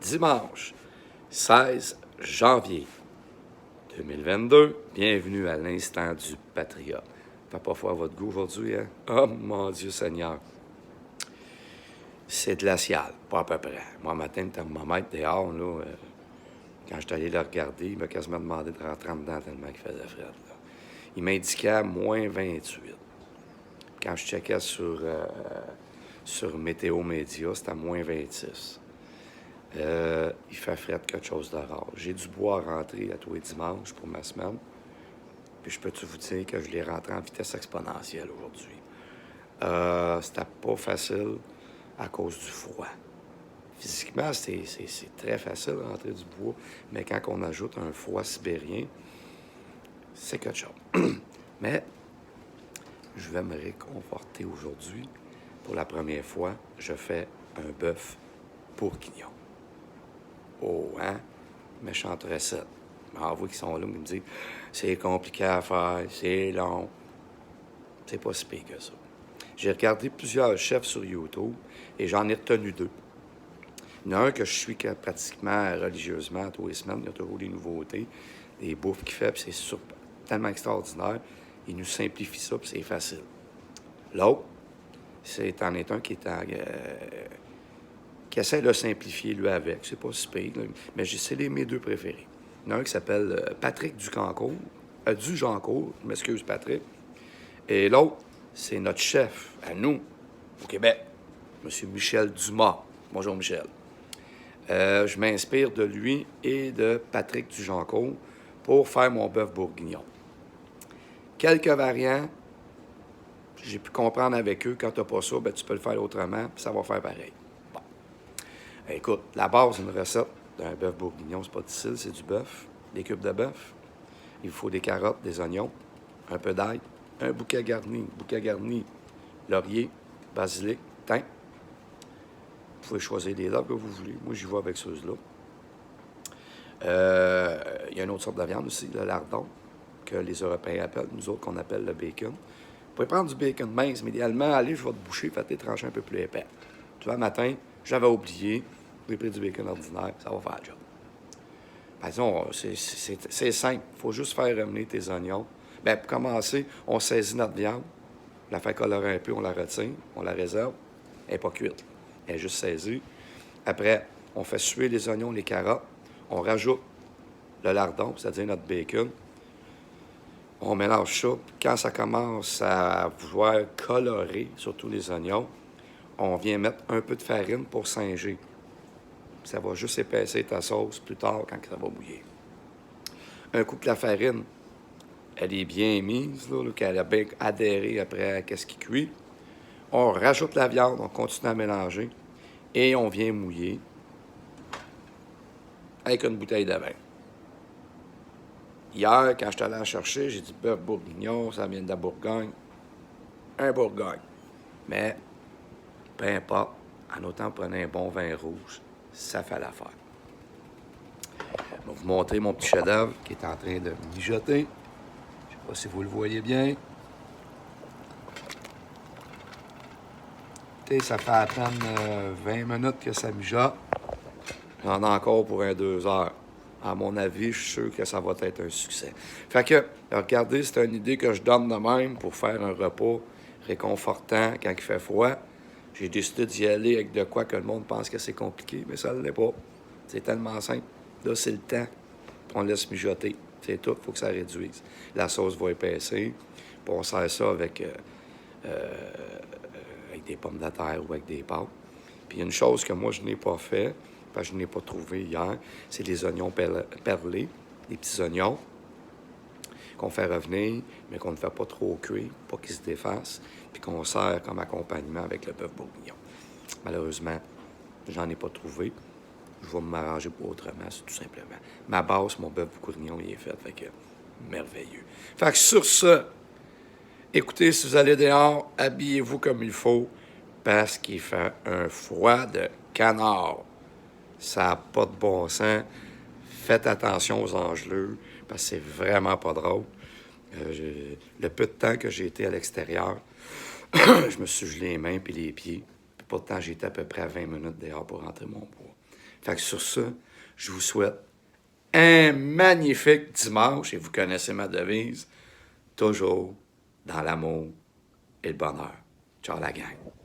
dimanche 16 janvier 2022. Bienvenue à l'instant du Patriote. Fait pas froid à votre goût aujourd'hui, hein? Oh mon Dieu Seigneur! C'est glacial, pas à peu près. Moi, matin, le thermomètre dehors, là, quand je suis allé le regarder, il m'a quasiment demandé de rentrer en dedans tellement qu'il faisait frais. Là. Il m'indiquait moins 28. Quand je checkais sur Météo Média, c'était à moins 26. Il fait frais de quelque chose de rare. J'ai du bois à rentrer à tous les dimanches pour ma semaine. Puis je peux-tu vous dire que je l'ai rentré en vitesse exponentielle aujourd'hui. C'était pas facile à cause du froid. Physiquement, c'est très facile de rentrer du bois, mais quand on ajoute un froid sibérien, c'est quelque chose. Mais je vais me réconforter aujourd'hui. Pour la première fois, je fais un bœuf bourguignon. Oh, hein? Méchante recette. Vous qui sont là, me disent c'est compliqué à faire, c'est long. C'est pas si pire que ça. J'ai regardé plusieurs chefs sur YouTube et j'en ai retenu deux. Il y en a un que je suis pratiquement religieusement tous les semaines. Il y a toujours des nouveautés, des bouffes qu'il fait, puis c'est tellement extraordinaire. Il nous simplifie ça, puis c'est facile. L'autre, c'est un qui qui essaie de le simplifier, lui, avec. C'est pas si pire, mais c'est mes deux préférés. Il y en a un qui s'appelle Patrick Ducancourt, Dujancourt, je m'excuse, Patrick. Et l'autre, c'est notre chef, à nous, au Québec, M. Michel Dumas. Bonjour, Michel. Je m'inspire de lui et de Patrick Dujancourt pour faire mon bœuf bourguignon. Quelques variants, j'ai pu comprendre avec eux. Quand tu n'as pas ça, ben, tu peux le faire autrement, puis ça va faire pareil. Bon. Écoute, la base d'une recette d'un bœuf bourguignon, c'est pas difficile, c'est du bœuf, des cubes de bœuf. Il vous faut des carottes, des oignons, un peu d'ail, un bouquet garni, laurier, basilic, thym. Vous pouvez choisir des arbres que vous voulez. Moi, j'y vais avec ceux-là. Il y a une autre sorte de viande aussi, le lardon, que les Européens appellent, nous autres qu'on appelle le bacon. Vous pouvez prendre du bacon mince, mais idéalement, allez, je vais te boucher, faites-les trancher un peu plus épais. Tu vois, matin, j'avais oublié, j'ai pris du bacon ordinaire, ça va faire le job. Disons, c'est simple, il faut juste faire revenir tes oignons. Bien, pour commencer, on saisit notre viande, on la fait colorer un peu, on la retient, on la réserve, elle n'est pas cuite. Elle est juste saisie. Après, on fait suer les oignons, les carottes. On rajoute le lardon, c'est-à-dire notre bacon. On mélange ça. Quand ça commence à vouloir colorer, surtout les oignons, on vient mettre un peu de farine pour singer. Ça va juste épaissir ta sauce plus tard quand ça va bouillir. Un coup que la farine, elle est bien mise, là, qu'elle a bien adhéré après qu'est-ce qui cuit, on rajoute la viande, on continue à mélanger et on vient mouiller avec une bouteille de vin. Hier, quand je suis allé en chercher, j'ai dit bœuf bourguignon, ça vient de la Bourgogne. Un Bourgogne. Mais, peu importe, en autant prenez un bon vin rouge, ça fait l'affaire. Je vais vous montrer mon petit chef-d'œuvre qui est en train de mijoter. Je ne sais pas si vous le voyez bien. Ça fait à peine 20 minutes que ça mijote. J'en ai encore pour 2 heures. À mon avis, je suis sûr que ça va être un succès. Fait que, regardez, c'est une idée que je donne de même pour faire un repas réconfortant quand il fait froid. J'ai décidé d'y aller avec de quoi que le monde pense que c'est compliqué, mais ça ne l'est pas. C'est tellement simple. Là, c'est le temps. On laisse mijoter. C'est tout, il faut que ça réduise. La sauce va épaissir. Puis on sert ça avec des pommes de terre ou avec des pâtes. Puis une chose que moi, je n'ai pas fait, parce que je n'ai pas trouvé hier, c'est les oignons perlés, les petits oignons qu'on fait revenir, mais qu'on ne fait pas trop cuire, pas qu'ils se défassent, puis qu'on sert comme accompagnement avec le bœuf bourguignon. Malheureusement, j'en ai pas trouvé. Je vais m'arranger pour autrement, c'est tout simplement. Ma base, mon bœuf bourguignon, il est fait, fait que merveilleux. Fait que sur ça, écoutez, si vous allez dehors, habillez-vous comme il faut, parce qu'il fait un froid de canard. Ça n'a pas de bon sens. Faites attention aux engelures, parce que c'est vraiment pas drôle. Le peu de temps que j'ai été à l'extérieur, je me suis gelé les mains puis les pieds. Puis pourtant, j'étais à peu près à 20 minutes dehors pour rentrer mon bois. Fait que sur ça, je vous souhaite un magnifique dimanche, et vous connaissez ma devise, toujours dans l'amour et le bonheur. Ciao la gang.